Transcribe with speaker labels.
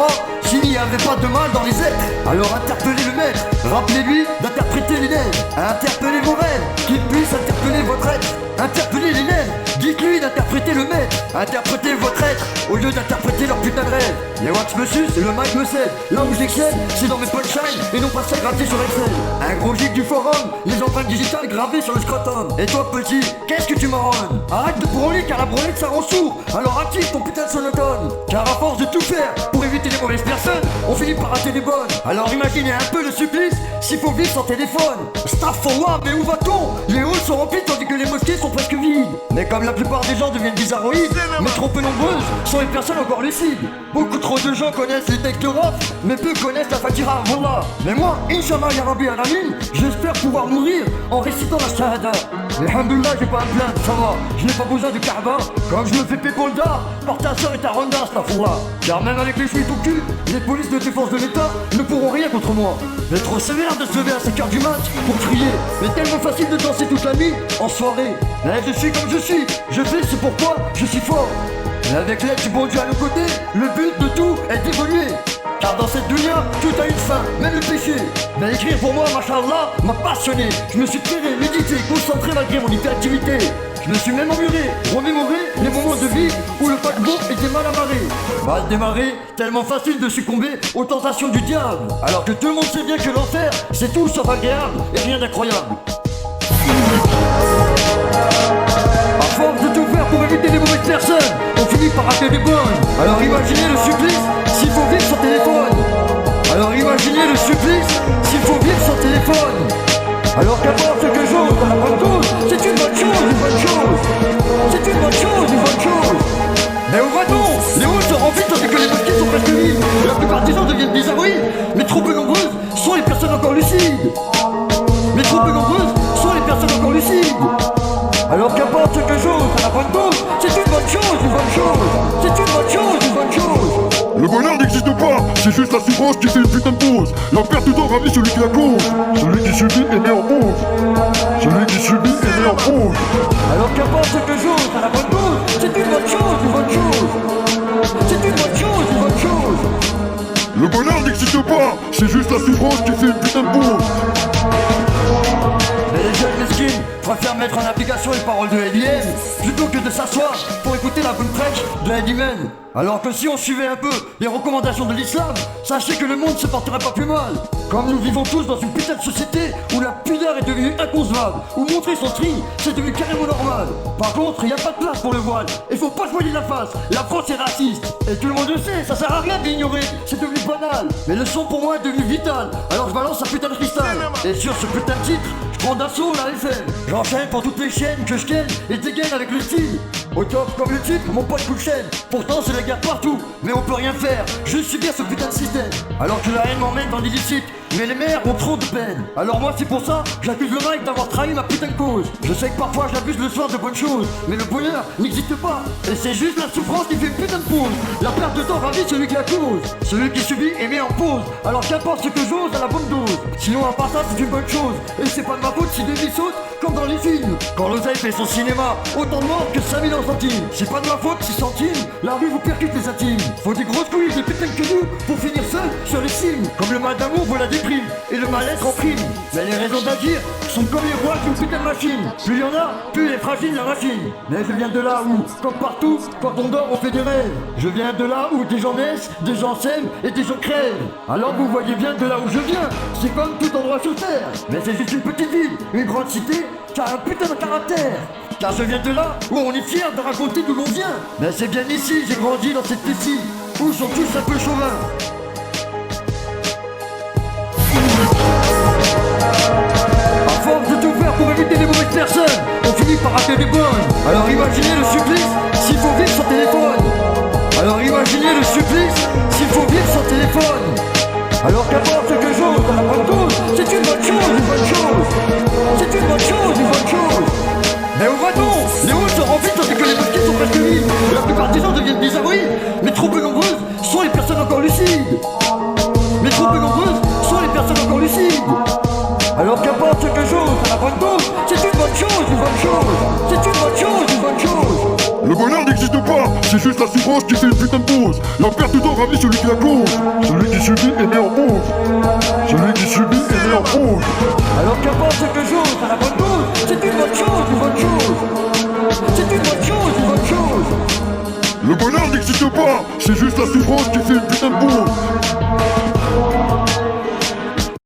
Speaker 1: moi s'il n'y avait pas de mal dans les êtres. Alors interpellez le maître, rappelez-lui d'interpréter les lèvres. Interpellez vos rêves, qu'il puisse interpeller votre être. Interpellez les lèvres, dites-lui d'interpréter le maître. Interprétez votre être, au lieu d'interpréter leur putain de rêve. Les wax me sucent et le mic me cède. Là où j'excelle, c'est dans mes punchlines et non pas ça gratter sur Excel. Un gros giga du forum, les empreintes digitales gravées sur le scrotum. Et toi petit, qu'est-ce que tu m'enronnes? Arrête de brûler car la brûlette ça rend sourd. Alors active ton putain de sonotone. Car à force de tout faire pour éviter les mauvaises personnes, on finit par rater les bonnes. Alors imaginez un peu le supplice s'il faut vivre sans téléphone. Astaghfirullah, mais où va-t-on? Les halls sont remplis tandis que les mosquées sont presque vides. Mais comme la plupart des gens deviennent bizarroïdes, mais trop peu nombreuses sont les personnes encore lucides. Beaucoup trop de gens connaissent les textes de rap, mais peu connaissent la Fatiha, Wallah. Mais moi, Inch'Allah ya Rabbi Alamin, j'espère pouvoir mourir en récitant la Shahada. Mais alhamdoulilah, j'ai pas à me plaindre, ça va, je n'ai pas besoin de Kaaba. Comme je me fais pépo le dard par ta soeur et ta ronda, Astaghfirullah. Car même avec les chouilles tout cul, les polices de défense de l'État ne pourront rien contre moi. Mais trop sévère de se lever à 5h du mat pour crier, mais tellement facile de danser toute la nuit en soirée. Mais je suis comme je suis, je fais ce pourquoi je suis fort. Mais avec l'aide du bon Dieu à nos côtés, le but de tout est d'évoluer. Car dans cette dunya, tout a une fin, même le péché. Mais écrire pour moi, machallah, m'a passionné. Je me suis tiré, médité, concentré malgré mon hyperactivité. Je me suis même emmuré, remémoré les moments de vie où le paquebot était mal amarré. Mal démarré, tellement facile de succomber aux tentations du diable. Alors que tout le monde sait bien que l'enfer, c'est tout sauf agréable et rien d'incroyable. À force de tout faire pour éviter les mauvaises personnes, on finit par rater les bonnes. Alors imaginez le supplice s'il faut vivre sans téléphone. Alors imaginez le supplice s'il faut vivre sans téléphone. Alors qu'importe quelque chose dans la bonne cause, c'est une bonne chose, une bonne chose. C'est une bonne chose, une bonne chose. Mais où va-t-on? Les halls sont remplis tandis que les mosquées sont presque vides. La plupart des gens deviennent bizarroïdes, mais trop peu nombreuses sont les personnes encore lucides. Mais trop peu nombreuses sont les personnes encore lucides. Alors qu'importe quelque chose à la bonne cause, c'est une bonne chose, une bonne chose. C'est une bonne chose, une bonne chose.
Speaker 2: Le bonheur n'existe pas, c'est juste la souffrance qui fait une putain de pause. La perte de temps ravit celui qui la cause. Celui qui subit est mis en pause. Celui qui subit est mis en pause.
Speaker 1: Alors qu'importe quelque chose à la bonne cause, c'est une bonne chose, une bonne chose. C'est une bonne chose, une bonne chose.
Speaker 2: Le bonheur n'existe pas, c'est juste la souffrance qui fait une putain de pause.
Speaker 1: Mais les jeunes mesquines préfèrent mettre en application les paroles de Eddie plutôt que de s'asseoir pour écouter la bonne prêche de Eddie Man. Alors que si on suivait un peu les recommandations de l'islam, sachez que le monde se porterait pas plus mal. Comme nous vivons tous dans une putain de société où la pudeur est devenue inconcevable, où montrer son string c'est devenu carrément normal. Par contre, il n'y a pas de place pour le voile, et faut pas se voiler la face, la France est raciste. Et tout le monde le sait, ça sert à rien d'ignorer, c'est devenu banal. Mais le son pour moi est devenu vital, alors je balance un putain de cristal. Et sur ce putain de titre, je prends d'assaut la FM. J'enchaîne pour toutes les chaînes que je ken et dégaine avec le style. Au top comme le type, mon pote coup de chaîne. Pourtant c'est la guerre partout, mais on peut rien faire. Je subis ce putain de système. Alors que la haine m'emmène dans l'illicite, mais les mères ont trop de peine. Alors moi c'est pour ça, j'accuse le mic d'avoir trahi ma putain de cause. Je sais que parfois j'abuse le soir de bonnes choses, mais le bonheur n'existe pas. Et c'est juste la souffrance qui fait une putain de pause. La perte de temps ravit celui qui la cause. Celui qui subit est mis en pause. Alors qu'importe ce que j'ose à la bonne dose. Sinon à part ça c'est une bonne chose. Et c'est pas de ma faute si des vies sautent comme dans les films. Quand l'oseille fait son cinéma, autant de morts que 5000 en centimes. C'est pas de ma faute si centimes, la rue vous percute les intimes. Faut des grosses couilles, des putains de quenous pour finir seul sur les cimes. Comme le mal d'amour vaut la déprime et le mal-être en prime. Mais les raisons d'agir sont comme les rois d'une putain de machine. Plus y en a, plus les fragiles la machine. Mais je viens de là où, comme partout, quand on dort on fait des rêves. Je viens de là où des gens naissent, des gens s'aiment et des gens crèvent. Alors vous voyez bien de là où je viens, c'est comme tout endroit sur terre. Mais c'est juste une petite ville, une grande cité, qui a un putain de caractère. Car je viens de là où on est fier de raconter d'où l'on vient. Mais c'est bien ici, j'ai grandi dans cette piscine où sont tous un peu chauvins. À force de tout faire pour éviter les mauvaises personnes, on finit par rater les bonnes. Alors imaginez le supplice s'il faut vivre sans téléphone. Alors imaginez le supplice s'il faut vivre sans téléphone. Alors qu'importe quelque chose dans la bonne cause, c'est une bonne chose, une bonne chose. C'est une bonne chose, une bonne chose. Mais où va-t-on? Les halls sont remplis tandis que les mosquées sont presque vides. La plupart des gens deviennent bizarroïdes, mais trop peu nombreuses sont les personnes encore lucides. Mais trop peu nombreuses sont les personnes encore lucides. Alors qu'importe quelque chose à la bonne cause, c'est une bonne chose, une bonne chose. C'est une bonne chose, une bonne chose.
Speaker 2: Le bonheur n'existe pas, c'est juste la souffrance qui fait une putain de pause. La perte de temps ravit celui qui la cause. Celui qui subit est mis en pause. Celui qui subit est mis en pause.
Speaker 1: Alors qu'importe ce que j'ose, à la bonne dose, c'est une bonne chose, une bonne chose. C'est une bonne chose, une bonne chose.
Speaker 2: Le bonheur n'existe pas, c'est juste la souffrance qui fait une putain de pause.